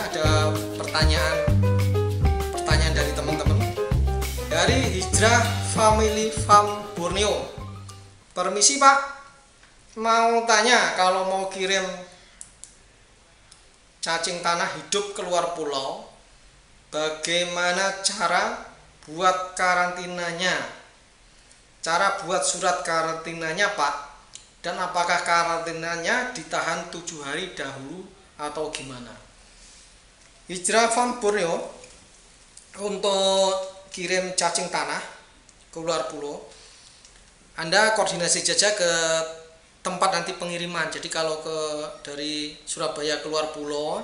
ada pertanyaan dari teman-teman dari Hijrah Family Farm Borneo. Permisi Pak, mau tanya, kalau mau kirim cacing tanah hidup keluar pulau, bagaimana cara buat karantinanya? Cara buat surat karantinanya Pak, dan apakah karantinanya ditahan 7 hari dahulu atau gimana? Hijrah Farm Borneo, untuk kirim cacing tanah keluar pulau, Anda koordinasi saja ke tempat nanti pengiriman. Jadi kalau dari Surabaya keluar pulau,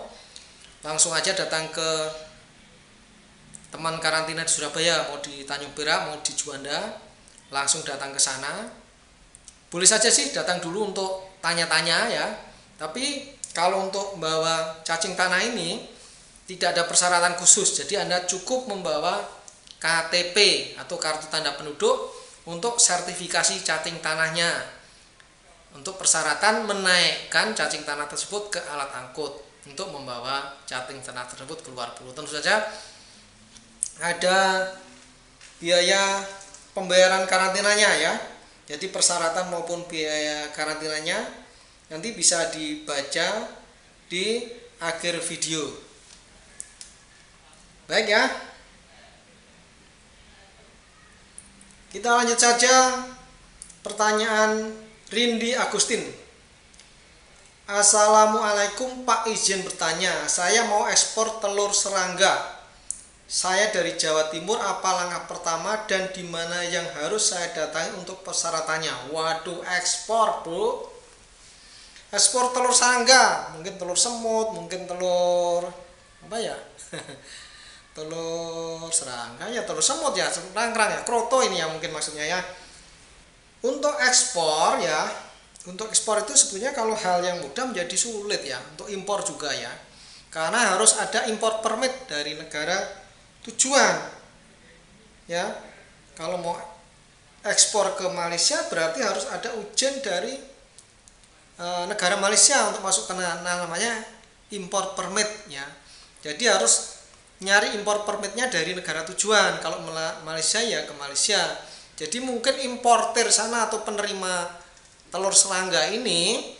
langsung aja datang ke teman karantina di Surabaya, mau di Tanjung Perak, mau di Juanda, langsung datang ke sana. Boleh saja sih datang dulu untuk tanya-tanya ya. Tapi kalau untuk membawa cacing tanah ini tidak ada persyaratan khusus. Jadi Anda cukup membawa KTP atau kartu tanda penduduk untuk sertifikasi cacing tanahnya. Untuk persyaratan menaikkan cacing tanah tersebut ke alat angkut untuk membawa cacing tanah tersebut keluar pulau. Tentu saja ada biaya pembayaran karantinanya ya. Jadi persyaratan maupun biaya karantinanya nanti bisa dibaca di akhir video. Baik ya. Kita lanjut saja pertanyaan Rindi Agustin. Assalamualaikum Pak, izin bertanya, saya mau ekspor telur serangga. Saya dari Jawa Timur, apa langkah pertama dan di mana yang harus saya datangi untuk persyaratannya? Waduh, ekspor Bu. Ekspor telur serangga, mungkin telur semut, mungkin telur apa ya? Telur serangga ya, telur semut ya, rangkrang ya, kroto ini ya mungkin maksudnya ya. Untuk ekspor ya, untuk ekspor itu sebenarnya kalau hal yang mudah menjadi sulit ya. Untuk impor juga ya, karena harus ada import permit dari negara tujuan ya. Kalau mau ekspor ke Malaysia berarti harus ada izin dari negara Malaysia untuk masuk ke namanya import permit ya. Jadi harus nyari import permitnya dari negara tujuan. Kalau Malaysia ya ke Malaysia. Jadi mungkin importer sana atau penerima telur serangga ini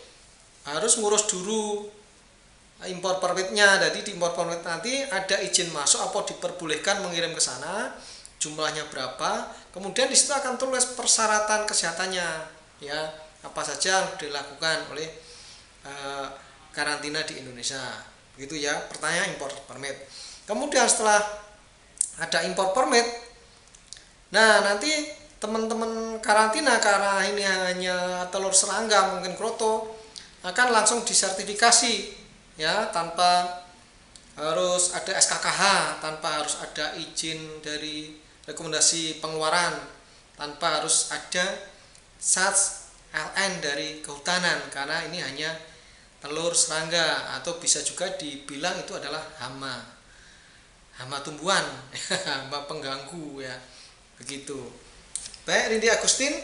harus ngurus dulu import permitnya. Jadi di import permit nanti ada izin masuk apa diperbolehkan mengirim ke sana, jumlahnya berapa. Kemudian di situ akan tulis persyaratan kesehatannya ya, apa saja yang dilakukan oleh karantina di Indonesia. Begitu ya, pertanyaan import permit. Kemudian setelah ada import permit, nah nanti teman-teman karantina, karena ini hanya telur serangga mungkin kroto, akan langsung disertifikasi ya, tanpa harus ada SKKH, tanpa harus ada izin dari rekomendasi pengeluaran, tanpa harus ada SATS LN dari kehutanan, karena ini hanya telur serangga, atau bisa juga dibilang itu adalah hama tumbuhan, hama pengganggu ya, begitu. Baik Rindi Agustin,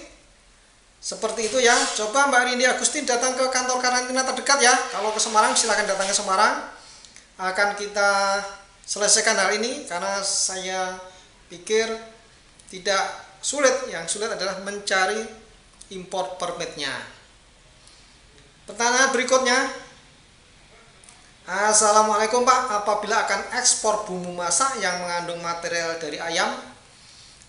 seperti itu ya. Coba Mbak Rindi Agustin datang ke kantor karantina terdekat ya. Kalau ke Semarang silakan datang ke Semarang. Akan kita selesaikan hal ini, karena saya pikir tidak sulit. Yang sulit adalah mencari import permitnya. Pertanyaan berikutnya. Assalamualaikum Pak, apabila akan ekspor bumbu masak yang mengandung material dari ayam,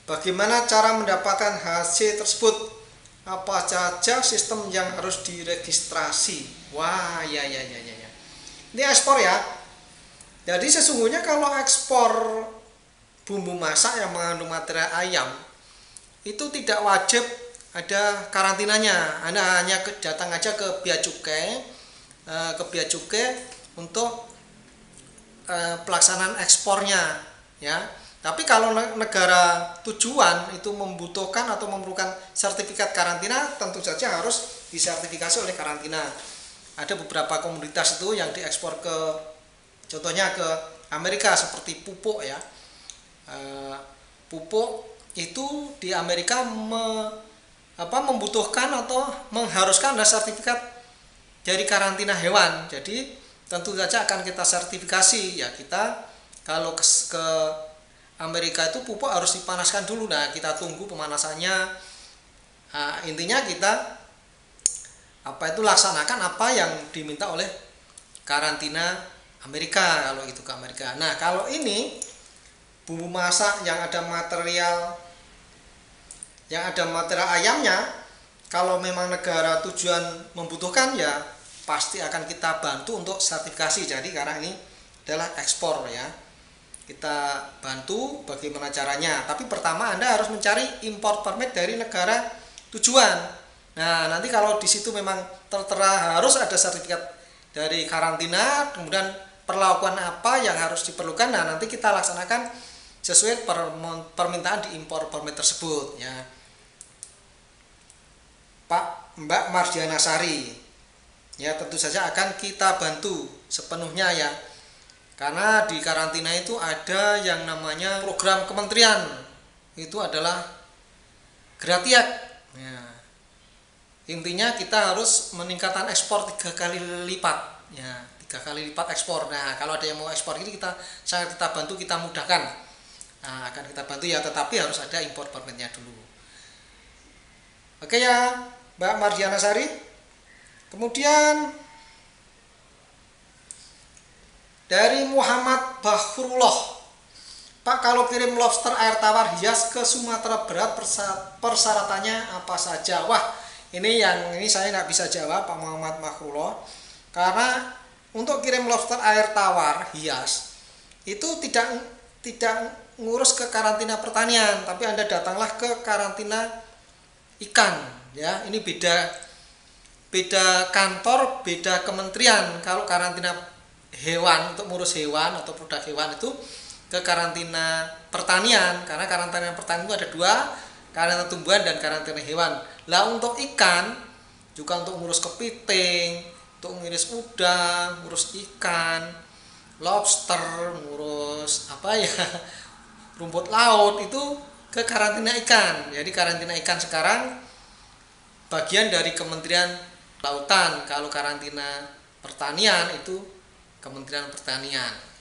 bagaimana cara mendapatkan hasil tersebut? Apa saja sistem yang harus diregistrasi? Wah, ya. Ini ekspor ya. Jadi sesungguhnya kalau ekspor bumbu masak yang mengandung material ayam, itu tidak wajib ada karantinanya. Anda hanya datang aja ke Bea Cukai untuk pelaksanaan ekspornya ya. Tapi kalau negara tujuan itu membutuhkan atau memerlukan sertifikat karantina, tentu saja harus disertifikasi oleh karantina. Ada beberapa komoditas itu yang diekspor ke, contohnya ke Amerika seperti pupuk ya. Pupuk itu di Amerika membutuhkan atau mengharuskan ada sertifikat dari karantina hewan. Jadi tentu saja akan kita sertifikasi ya. Kita kalau ke Amerika itu pupuk harus dipanaskan dulu. Nah, kita tunggu pemanasannya. Nah, intinya kita laksanakan apa yang diminta oleh karantina Amerika kalau itu ke Amerika. Nah, kalau ini bumbu masak yang ada material ayamnya, kalau memang negara tujuan membutuhkan ya pasti akan kita bantu untuk sertifikasi. Jadi karena ini adalah ekspor ya, kita bantu bagaimana caranya. Tapi pertama Anda harus mencari import permit dari negara tujuan. Nah, nanti kalau di situ memang tertera harus ada sertifikat dari karantina, kemudian perlakuan apa yang harus diperlukan, nah nanti kita laksanakan sesuai permintaan di import permit tersebut ya. Mbak Mardiana Sari ya, tentu saja akan kita bantu sepenuhnya ya, karena di karantina itu ada yang namanya program kementerian, itu adalah gratiak ya. Intinya kita harus meningkatkan ekspor 3 kali lipat ya, 3 kali lipat ekspor. Nah, kalau ada yang mau ekspor ini kita bantu, kita mudahkan. Nah, akan kita bantu ya, tetapi harus ada import permitnya dulu. Oke ya, Mbak Mardiana Sari. Kemudian dari Muhammad Bahrullah, Pak, kalau kirim lobster air tawar hias ke Sumatera Barat persyaratannya apa saja? Wah, ini saya nggak bisa jawab Pak Muhammad Bahrullah, karena untuk kirim lobster air tawar hias itu tidak ngurus ke karantina pertanian, tapi Anda datanglah ke karantina ikan ya. Ini beda kantor, beda kementerian. Kalau karantina hewan, untuk ngurus hewan atau produk hewan itu ke karantina pertanian, karena karantina pertanian itu ada 2, karantina tumbuhan dan karantina hewan. Lah untuk ikan juga, untuk ngurus kepiting, untuk ngiris udang, ngurus ikan, lobster, ngurus rumput laut, itu ke karantina ikan. Jadi karantina ikan sekarang bagian dari Kementerian Kelautan. Kalau karantina pertanian itu Kementerian Pertanian.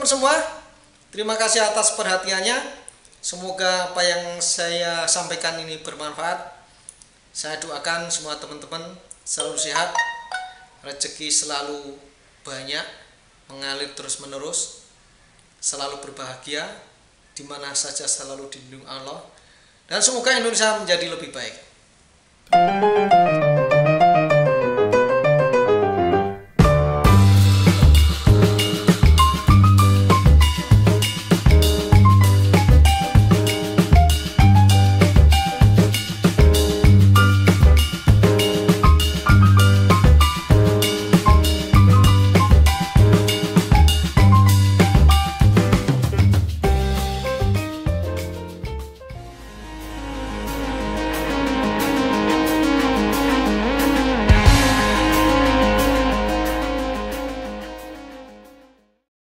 teman-teman semua, terima kasih atas perhatiannya. Semoga apa yang saya sampaikan ini bermanfaat. Saya doakan semua teman-teman selalu sehat, rezeki selalu banyak, mengalir terus-menerus, selalu berbahagia, di mana saja selalu dilindungi Allah, dan semoga Indonesia menjadi lebih baik.